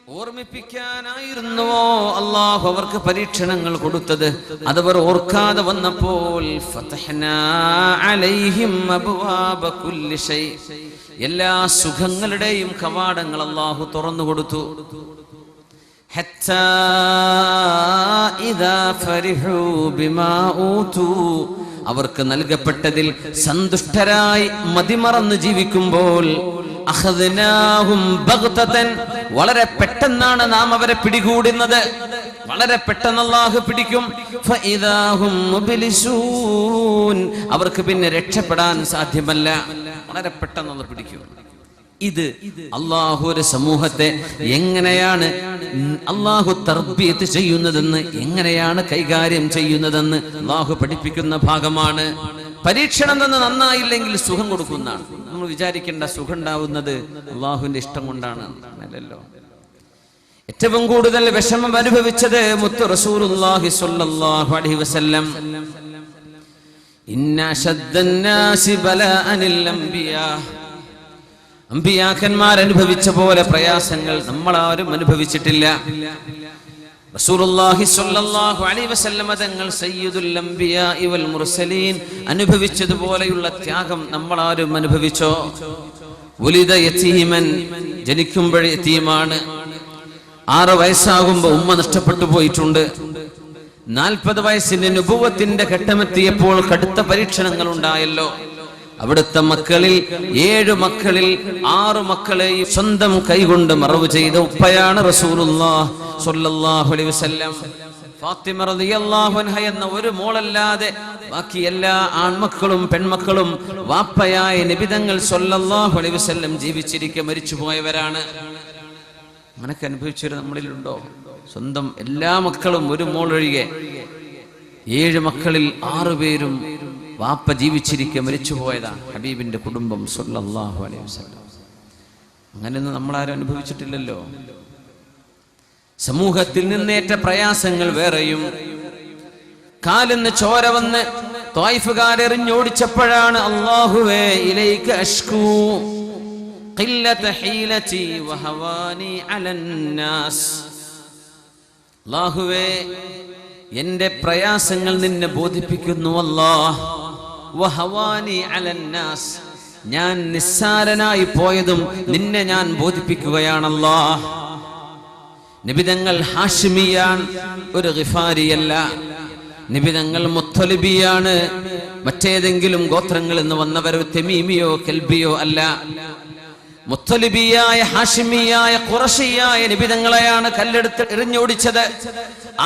ഓർമ്മിപ്പിക്കാനായിരുന്നുവോ അല്ലാഹു അവർക്ക് പരീക്ഷണങ്ങൾ കൊടുത്തത്? അതവർ ഓർക്കാതെ വന്നപ്പോൾ ഫതഹ്നാ അലൈഹിം അബ്വാബ കുല്ലി ശൈ, എല്ലാ സുഖങ്ങളുടെയും കവാടങ്ങൾ അല്ലാഹു തുറന്നു കൊടുത്തു. ഹത്താ ഇദാ ഫരിഹു ബിമാ ഊതു, അവർക്ക് നൽകപ്പെട്ടതിൽ സന്തുഷ്ടരായി മതിമറന്ന് ജീവിക്കുമ്പോൾ അഖദ്നാഹും ബഗ്തതൻ, വളരെ പെട്ടെന്നാണ് നാം അവരെ പിടികൂടുന്നത്. വളരെ പെട്ടെന്ന് അല്ലാഹു പിടിക്കും. ഫഇദാഹും മുബ്ലിസൂൻ, അവർക്ക് പിന്നെ രക്ഷപ്പെടാൻ സാധ്യമല്ല. വളരെ പെട്ടെന്ന് പിടിക്കും. ഇത് അല്ലാഹു ഒരു സമൂഹത്തെ എങ്ങനെയാണ് അല്ലാഹു തർബിയത്ത് ചെയ്യുന്നതെന്ന്, എങ്ങനെയാണ് കൈകാര്യം ചെയ്യുന്നതെന്ന് അല്ലാഹു പഠിപ്പിക്കുന്ന ഭാഗമാണ്. പരീക്ഷണം തന്നെ നന്നായില്ലെങ്കിൽ സുഖം കൊടുക്കുന്നതാണ്. നമ്മൾ വിചാരിക്കേണ്ട സുഖം ഉണ്ടാവുന്നത് അല്ലാഹുവിന്റെ ഇഷ്ടം കൊണ്ടാണ് അല്ലല്ലോ. ഏറ്റവും കൂടുതൽ വിഷമം അനുഭവിച്ചത് മുത്തു റസൂലുള്ളാഹി സ്വല്ലല്ലാഹു അലൈഹി വസല്ലം. ഇന്ന അശദ്ദന്നാസി ബലാഅനിൽ അംബിയാ, അമ്പിയാക്കന്മാർ അനുഭവിച്ച പോലെ പ്രയാസങ്ങൾ നമ്മളാരും അനുഭവിച്ചിട്ടില്ല. റസൂലുള്ളാഹി സ്വല്ലല്ലാഹു അലൈഹി വസല്ലം തങ്ങൾ സയ്യിദുൽ അംബിയാഇ വൽ മുർസലീൻ അനുഭവിച്ചതുപോലെയുള്ള ത്യാഗം നമ്മളാരും അനുഭവിച്ചോ? ഉലിദ യതീമൻ, ജനിക്കുമ്പോഴേ യതീമാണ്. 6 വയസ്സാകുമ്പോൾ ഉമ്മ നഷ്ടപ്പെട്ടു പോയിട്ടുണ്ട്. 40 വയസ്സിന്റെ നുബുവത്തിന്റെ ഘട്ടമെത്തിയപ്പോൾ കടുത്ത പരീക്ഷണങ്ങൾ ഉണ്ടായല്ലോ. അവിടുത്തെ മക്കളിൽ 7 മക്കളിൽ 6 മക്കളെയും സ്വന്തം കൈകൊണ്ട് മറവ് ചെയ്ത ഉപ്പയാണ് റസൂലുള്ളാഹി സ്വല്ലല്ലാഹു അലൈഹി വസല്ലം. ഫാത്തിമ റളിയല്ലാഹു അൻഹ എന്ന ഒരു മോളല്ലാതെ ബാക്കി എല്ലാ ആൺമക്കളും പെൺമക്കളും വാപ്പയായ നബി തങ്ങൾ സ്വല്ലല്ലാഹു അലൈഹി വസല്ലം ജീവിച്ചിരിക്കെ മരിച്ചുപോയവരാണ്. അങ്ങനൊക്കെ അനുഭവിച്ചവർ നമ്മളിലുണ്ടോ? സ്വന്തം എല്ലാ മക്കളും ഒരു മോളൊഴികെ 7 മക്കളിൽ 6 പേരും വാപ്പ ജീവിച്ചിരിക്കെ മരിച്ചുപോയതാണ്. ഹബീബിന്റെ കുടുംബം സ്വല്ലല്ലാഹു അലൈഹി വസല്ലം. അങ്ങനെയൊന്നും നമ്മളാരും അനുഭവിച്ചിട്ടില്ലല്ലോ. സമൂഹത്തിൽ നിന്നേറ്റ പ്രയാസങ്ങൾ വേറെയും. കാലിന്ന് ചോര വന്ന് ത്വായിഫുകാരെറിഞ്ഞോടിച്ചപ്പോഴാണ് അല്ലാഹുവേ ഇലൈക അഷ്കൂ ഖില്ലത ഹീലതി വഹവാനി അലന്നാസ്, അല്ലാഹുവേ എന്റെ പ്രയാസങ്ങൾ നിന്നെ ബോധിപ്പിക്കുന്നു. അല്ലാഹ് വഹവാനി അലന്നാസ്, ഞാൻ നിസ്സാരനായി പോയതും നിന്നെ ഞാൻ ബോധിപ്പിക്കുകയാണല്ലോ. നബിതങ്ങൾ ഹാഷിമിയാൻ, ഒരു ഗിഫാരിയല്ല. നബിതങ്ങൾ മുത്തലിബിയാണ്, മറ്റേതെങ്കിലും ഗോത്രങ്ങളിൽ നിന്ന് വന്നവരോ തെമീമിയോ കൽബിയോ അല്ല. മുത്തലിബിയായ ഹാഷിമിയായ ഖുറശിയായ നബിതങ്ങളെയാണ് കല്ലെടുത്ത് എറിഞ്ഞോടിച്ചത്.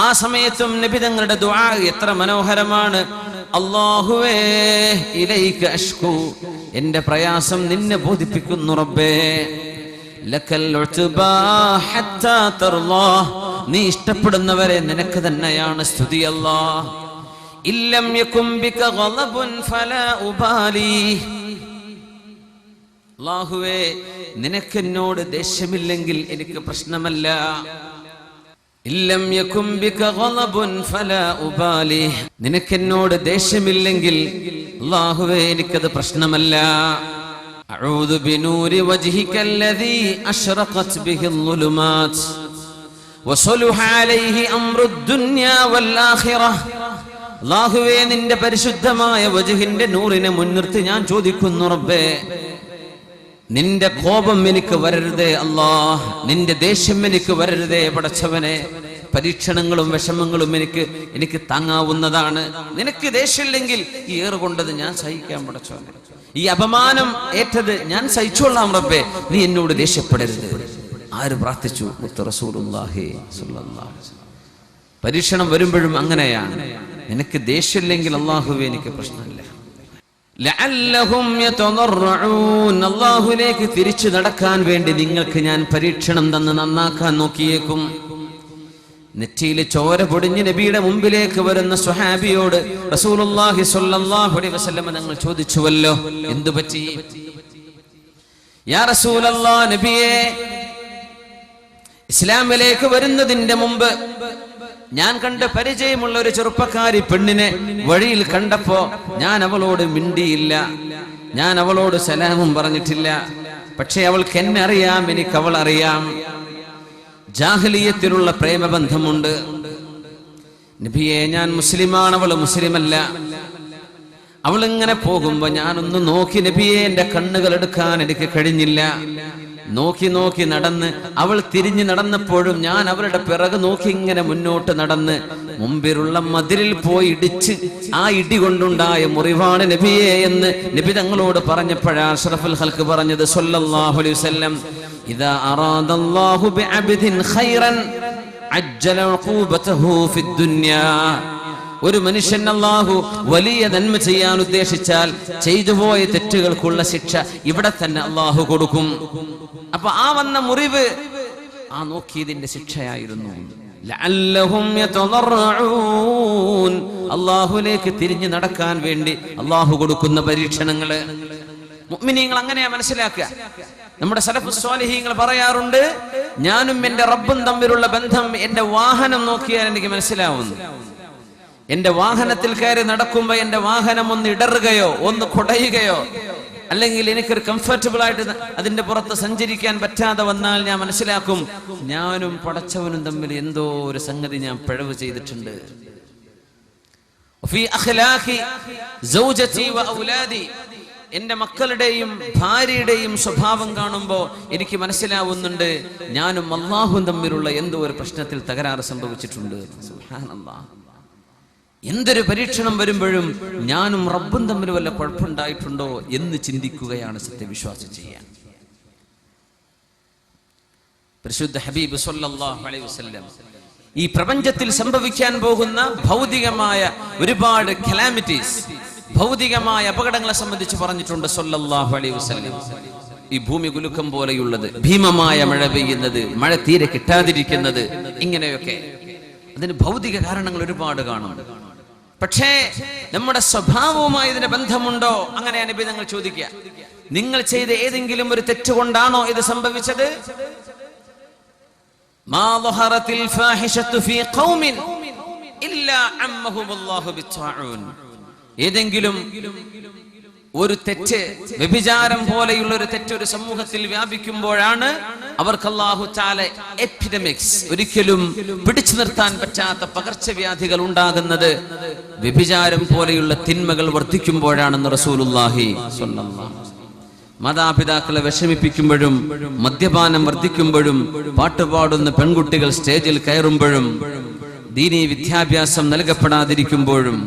ആ സമയത്തും നബിതങ്ങളുടെ ദുആ എത്ര മനോഹരമാണ്. അല്ലാഹുവേ ഇലൈക അഷ്കൂ, എന്റെ പ്രയാസം നിന്നെ ബോധിപ്പിക്കുന്നു റബ്ബേ. ലക്കൽ ഉത്ബാ ഹത്താ തർളാ, നീ ഇഷ്ടപ്പെടുന്നവരെ നിനക്ക് തന്നെയാണ് സ്തുതി. അല്ലാഹ് ഇല്ലം യകും ബിക ഗളബുൻ ഫലാ ഉബാലി, അല്ലാഹുവേ നിനക്ക് എന്നോട് ദേഷ്യമില്ലെങ്കിൽ എനിക്ക് പ്രശ്നമല്ല. ഇല്ലം യകും ബിക ഗളബുൻ ഫലാ ഉബാലി, നിനക്ക് എന്നോട് ദേഷ്യമില്ലെങ്കിൽ അല്ലാഹുവേ എനിക്കത് പ്രശ്നമല്ല. അഊദു ബിനൂരി വജ്ഹികല്ലദീ അശ്റഖത് ബിഹിൽ ളുലുമാത് വസലുഹ അലൈഹി അംറുദ് ദുനിയാ വൽ ആഖിറഹ്, അല്ലാഹുവേ നിന്റെ പരിശുദ്ധമായ വജ്ഹിന്റെ നൂറിനെ മുൻനിർത്തി ഞാൻ ചോദിക്കുന്നു റബ്ബേ, നിന്റെ കോപം എനിക്ക് വരരുതേ അല്ലാഹ്, നിന്റെ ദേഷ്യം എനിക്ക് വരരുതേ പടച്ചവനെ. പരീക്ഷണങ്ങളും വിഷമങ്ങളും എനിക്ക് താങ്ങാവുന്നതാണ്. നിനക്ക് ദേഷ്യമില്ലെങ്കിൽ ഈ ഏറുകൊണ്ടത് ഞാൻ സഹിക്കാൻ പടച്ചവനെ. ഈ അപമാനം ഏറ്റത് ഞാൻ സഹിച്ചോളാം റബ്ബേ, നീ എന്നോട് ദേഷ്യപ്പെടരുത്. ആര് പ്രാർത്ഥിച്ചു? മുത്ത് റസൂലുള്ളാഹി സ്വല്ലല്ലാഹു അലൈഹി വസല്ലം. പരീക്ഷണം വരുമ്പോഴും അങ്ങനെയാണ്. നിനക്ക് ദേഷ്യമില്ലെങ്കിൽ അല്ലാഹുവേ എനിക്ക് പ്രശ്നമില്ല. ലഅല്ലഹും യതദറഊൻ, അല്ലാഹുവിലേക്ക് തിരിച്ചു നടക്കാൻ വേണ്ടി നിങ്ങൾക്ക് ഞാൻ പരീക്ഷണം തന്ന് നന്നാക്കാൻ നോക്കിയേക്കും. നെറ്റിയിൽ ചോര പൊടിഞ്ഞ് നബിയുടെ മുമ്പിലേക്ക് വരുന്ന സ്വഹാബിയോട് റസൂലുള്ളാഹി സ്വല്ലല്ലാഹു അലൈഹി വസല്ലം തങ്ങൾ ചോദിച്ചുവല്ലോ, എന്തു പറ്റി? യാ റസൂലല്ലാഹ്, നബിയേ, ഇസ്ലാമിലേക്ക് വരുന്നതിന്റെ മുമ്പ് ഞാൻ കണ്ട് പരിചയമുള്ള ഒരു ചെറുപ്പക്കാരി പെണ്ണിനെ വഴിയിൽ കണ്ടപ്പോ ഞാൻ അവളോട് മിണ്ടിയില്ല, ഞാൻ അവളോട് സലാമും പറഞ്ഞിട്ടില്ല. പക്ഷെ അവൾക്ക് എന്നെ അറിയാം, എനിക്ക് അവൾ അറിയാം. ജാഹിലിയത്തിലുള്ള പ്രേമബന്ധമുണ്ട്. നബിയെ, ഞാൻ മുസ്ലിമാണ്, അവള് മുസ്ലിമല്ല. അവളിങ്ങനെ പോകുമ്പോ ഞാനൊന്ന് നോക്കി നബിയെ, എന്റെ കണ്ണുകൾ എടുക്കാൻ എനിക്ക് കഴിഞ്ഞില്ല. നോക്കി നോക്കി നടന്ന് അവൾ തിരിഞ്ഞു നടന്നപ്പോഴും ഞാൻ അവളുടെ പിറകെ നോക്കി ഇങ്ങനെ മുന്നോട്ട് നടന്ന് മുമ്പിലുള്ള മതിലിൽ പോയി ഇടിച്ച് ആ ഇടി കൊണ്ടുണ്ടായ മുറിവാണ് നബിയെ എന്ന് നബി തങ്ങളോട് പറഞ്ഞപ്പോഴാ അഷ്റഫുൽ ഖൽഖ് പറഞ്ഞത് സ്വല്ലല്ലാഹു അലൈഹി വസല്ലം, ഇദാ അറാദല്ലാഹു ബിഅബ്ദിൻ ഖൈറൻ അജ്ജല ഉഖൂബതഹു ഫിദ്ദുനിയാ. ഒരു മനുഷ്യൻ അല്ലാഹു വലിയ നന്മ ചെയ്യാൻ ഉദ്ദേശിച്ചാൽ ചെയ്തുപോയ തെറ്റുകൾക്കുള്ള ശിക്ഷ ഇവിടെ തന്നെ അല്ലാഹു കൊടുക്കും. അപ്പൊ ആ വന്ന മുറിവ് ആ നോക്കിയതിന്റെ ശിക്ഷയായിരുന്നു. ലഅല്ലഹും യതദറഊൻ, അല്ലാഹുവിലേക്ക് തിരിഞ്ഞു നടക്കാൻ വേണ്ടി അല്ലാഹു കൊടുക്കുന്ന പരീക്ഷണങ്ങള്. മുഅ്മിനീങ്ങൾ അങ്ങനെയാ മനസ്സിലാക്കുക. നമ്മുടെ സലഫുസ് സ്വാലിഹീങ്ങൾ പറയാറുണ്ട്, ഞാനും എന്റെ റബ്ബും തമ്മിലുള്ള ബന്ധം എന്റെ വാഹനം നോക്കിയാൽ എനിക്ക് മനസ്സിലാവുന്നു. എന്റെ വാഹനത്തിൽ കയറി നടക്കുമ്പോ എന്റെ വാഹനം ഒന്ന് ഇടറുകയോ ഒന്ന് കുടയുകയോ അല്ലെങ്കിൽ എനിക്കൊരു കംഫർട്ടബിൾ ആയിട്ട് അതിന്റെ പുറത്ത് സഞ്ചരിക്കാൻ പറ്റാതെ വന്നാൽ ഞാൻ മനസ്സിലാക്കും, ഞാനും പടച്ചവനും തമ്മിൽ എന്തോ ഒരു സംഗതി ഞാൻ പിഴവ് ചെയ്തിട്ടുണ്ട്. എന്റെ മക്കളുടെയും ഭാര്യയുടെയും സ്വഭാവം കാണുമ്പോ എനിക്ക് മനസ്സിലാവുന്നുണ്ട്, ഞാനും അല്ലാഹുവും തമ്മിലുള്ള എന്തോ ഒരു പ്രശ്നത്തിൽ തകരാറ് സംഭവിച്ചിട്ടുണ്ട്. സുബ്ഹാനല്ലാഹ്. എന്തൊരു പരീക്ഷണം വരുമ്പോഴും ഞാനും റബ്ബും തമ്മിൽ വല്ല കുഴപ്പമുണ്ടായിട്ടുണ്ടോ എന്ന് ചിന്തിക്കുകയാണ് സത്യവിശ്വാസം ചെയ്യാൻ. പരിശുദ്ധ ഹബീബ് സ്വല്ലല്ലാഹു അലൈഹി വസല്ലം ഈ പ്രപഞ്ചത്തിൽ സംഭവിക്കാൻ പോകുന്ന ഭൗതികമായ ഒരുപാട് കലാമിറ്റീസ്, ഭൗതികമായ അപകടങ്ങളെ സംബന്ധിച്ച് പറഞ്ഞിട്ടുണ്ട് സ്വല്ലല്ലാഹു അലൈഹി വസല്ലം. ഈ ഭൂമി കുലുക്കം പോലെയുള്ളത്, ഭീമമായ മഴ പെയ്യുന്നത്, മഴ തീരെ കിട്ടാതിരിക്കുന്നത്, ഇങ്ങനെയൊക്കെ അതിന് ഭൗതിക കാരണങ്ങൾ ഒരുപാട് കാണും. പക്ഷേ നമ്മുടെ സ്വഭാവവുമായി ഇതിന് ബന്ധമുണ്ടോ? അങ്ങനെ നബി തങ്ങൾ ചോദിക്കുക, നിങ്ങൾ ചെയ്ത ഏതെങ്കിലും ഒരു തെറ്റുകൊണ്ടാണോ ഇത് സംഭവിച്ചത്? മാ ളഹറത്തിൽ ഫാഹിഷത്തു ഫീ ഖൗമിൻ ഇല്ലാ അമ്മഹുമുല്ലാഹു ബിത്താഊൻ. ഏതെങ്കിലും ഒരു തെറ്റ്, വ്യഭിചാരം പോലെയുള്ള ഒരു തെറ്റ് ഒരു സമൂഹത്തിൽ വ്യാപിക്കുമ്പോഴാണ് അവർക്ക് അല്ലാഹു തആല എപ്പിഡമിക്സ്, ഒരിക്കലും പിടിച്ചു നിർത്താൻ പറ്റാത്ത പകർച്ചവ്യാധികൾ ഉണ്ടാകുന്നത്. വ്യഭിചാരം പോലെയുള്ള തിന്മകൾ വർദ്ധിക്കുമ്പോഴാണെന്ന് റസൂലുള്ളാഹി സ്വല്ലല്ലാഹു അലൈഹി വസല്ലം. മാതാപിതാക്കളെ വിഷമിപ്പിക്കുമ്പോഴും മദ്യപാനം വർദ്ധിക്കുമ്പോഴും പാട്ടുപാടുന്ന പെൺകുട്ടികൾ സ്റ്റേജിൽ കയറുമ്പോഴും ദീനീ വിദ്യാഭ്യാസം നൽകപ്പെടാതിരിക്കുമ്പോഴും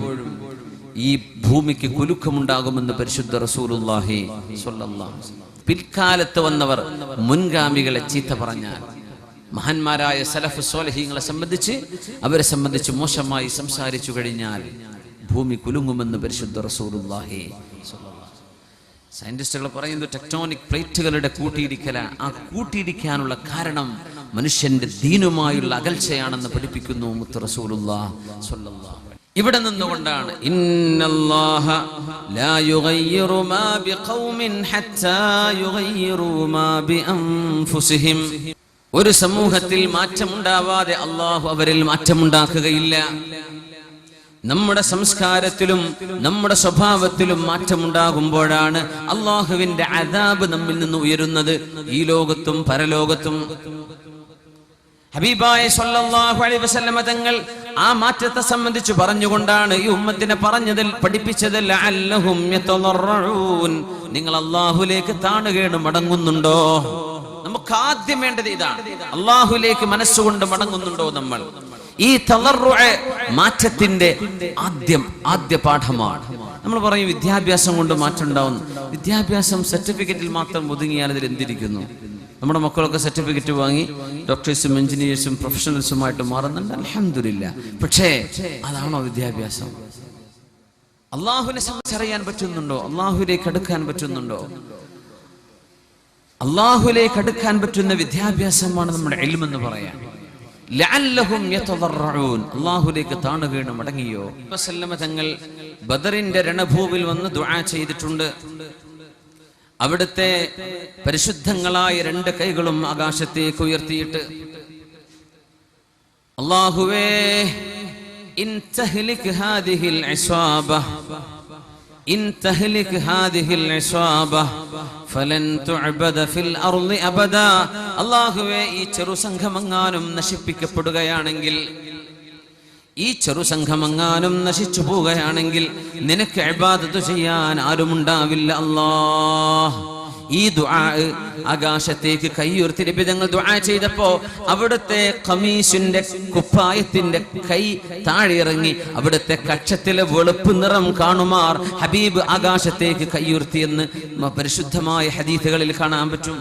ഈ ഭൂമിക്ക് കുലുക്കമുണ്ടാകുമെന്ന് പരിശുദ്ധ റസൂലുള്ളാഹി സ്വല്ലല്ലാഹു അലൈഹി വസല്ലം. പിൽക്കാലത്ത് വന്നവർ മുൻഗാമികളെ ചീത്ത പറഞ്ഞാൽ, മഹാന്മാരായ സലഫ് സ്വാലിഹീങ്ങളെ സംബന്ധിച്ച്, അവരെ സംബന്ധിച്ച് മോശമായി സംസാരിച്ചു കഴിഞ്ഞാൽ ഭൂമി കുലുങ്ങുമെന്ന് പരിശുദ്ധ റസൂലുള്ളാഹി സ്വല്ലല്ലാഹു അലൈഹി വസല്ലം. സയന്റിസ്റ്റുകൾ പറയുന്നു, ടെക്ടോണിക് പ്ലേറ്റുകളുടെ കൂട്ടിയിടിക്കല. ആ കൂട്ടിയിടിക്കാനുള്ള കാരണം മനുഷ്യന്റെ ദീനുമായുള്ള അകൽച്ചയാണെന്ന് പഠിപ്പിക്കുന്നു മുത്ത് റസൂലുള്ളാഹി സ്വല്ലല്ലാഹു അലൈഹി വസല്ലം. ഇവിടെ നിന്നുകൊണ്ടാണ് ഇന്നല്ലാഹ ലാ യുഗയ്യിറു മാ ബിഖൗമിൻ ഹത്താ യുഗയ്യിറു മാ ബിഅൻഫുസിഹിം. ഒരു സമൂഹത്തിൽ മാറ്റമുണ്ടാവാതെ അല്ലാഹു അവരിൽ മാറ്റമുണ്ടാക്കുകയില്ല. നമ്മുടെ സംസ്കാരത്തിലും നമ്മുടെ സ്വഭാവത്തിലും മാറ്റമുണ്ടാകുമ്പോഴാണ് അല്ലാഹുവിന്റെ അദാബ് നമ്മിൽ നിന്ന് ഉയരുന്നത്, ഈ ലോകത്തും പരലോകത്തും. ഹബീബായ സ്വല്ലല്ലാഹു അലൈഹി വസല്ലം തങ്ങൾ ആ മാറ്റത്തെ സംബന്ധിച്ച് പറഞ്ഞുകൊണ്ടാണ് ഈ ഉമ്മത്തിനെ പറഞ്ഞതിൽ പഠിപ്പിച്ചത്, ലഅല്ലഹും യതദറഊൻ. നിങ്ങൾ അല്ലാഹുവിലേക്ക് താണുകേണ് മടങ്ങുന്നുണ്ടോ? നമുക്ക് ആദ്യം വേണ്ടത് ഇതാണ്, അല്ലാഹുവിലേക്ക് മനസ്സുകൊണ്ട് മടങ്ങുന്നുണ്ടോ നമ്മൾ? ഈ തളർറുഅ് മാറ്റത്തിന്റെ ആദ്യ പാഠമാണ്. നമ്മൾ പറയും വിദ്യാഭ്യാസം കൊണ്ട് മാറ്റം ഉണ്ടാവുന്നു. വിദ്യാഭ്യാസം സർട്ടിഫിക്കറ്റിൽ മാത്രം ഒതുങ്ങിയാൽ അതിൽ എന്തിരിക്കുന്നു? നമ്മുടെ മക്കളൊക്കെ സർട്ടിഫിക്കറ്റ് വാങ്ങി ഡോക്ടേഴ്സും എഞ്ചിനീയേഴ്സും പ്രൊഫഷണൽസുമായിട്ട് മാറുന്നുണ്ട്, അൽഹംദുലില്ലാ. പക്ഷേ അതാണോ വിദ്യാഭ്യാസം? അള്ളാഹുവിനെ സംബന്ധിച്ചറിയാൻ പറ്റുന്നുണ്ടോ? അള്ളാഹുവിലേക്ക് അടുക്കാൻ പറ്റുന്നുണ്ടോ? അള്ളാഹുവിലേക്ക് അടുക്കാൻ പറ്റുന്ന വിദ്യാഭ്യാസമാണ് നമ്മുടെ ഇൽമ് എന്ന് പറയാൻ. ലഅല്ലഹും യതദറഊൻ, അല്ലാഹുവിലേക്ക് താണുകീണ് മടങ്ങിയോ? വസല്ലമ തങ്ങൾ ബദറിന്റെ രണഭൂമിയിൽ വന്ന് ദുആ ചെയ്തിട്ടുണ്ട്. അവിടുത്തെ പരിശുദ്ധങ്ങളായ രണ്ട് കൈകളും ആകാശത്തേക്ക് ഉയർത്തിയിട്ട്, അല്ലാഹുവേ ഇൻ തഹ്ലിക് ഹാദിഹിൽ ഇസ്വാബ ഇൻ തഹ്ലിക് ഹാദിഹിൽ ഇസ്വാബ ഫലൻ തുഅബദ ഫിൽ അർളി അബദാ. അല്ലാഹുവേ, ഈ ചെറുസംഘമെങ്ങാനും നശിപ്പിക്കപ്പെടുകയാണെങ്കിൽ, ഈ ചെറുസംഘമെങ്ങാനും നശിച്ചു പോവുകയാണെങ്കിൽ നിനക്ക് ഇബാദത്ത് ചെയ്യാൻ ആരുമുണ്ടാവില്ല അല്ലാഹ്. ഈ ദുആ ആകാശത്തേക്ക് കൈയുയർത്തി നബി തങ്ങൾ ദുആ ചെയ്തപ്പോ അവിടുത്തെ ഖമീസിന്റെ കുപ്പായത്തിന്റെ കൈ താഴെ ഇറങ്ങി അവിടുത്തെ കക്ഷത്തിലെ വെളുപ്പ് നിറം കാണുമാർ ഹബീബ് ആകാശത്തേക്ക് കൈയുയർത്തിയെന്ന് പരിശുദ്ധമായ ഹദീസുകളിൽ കാണാൻ പറ്റും.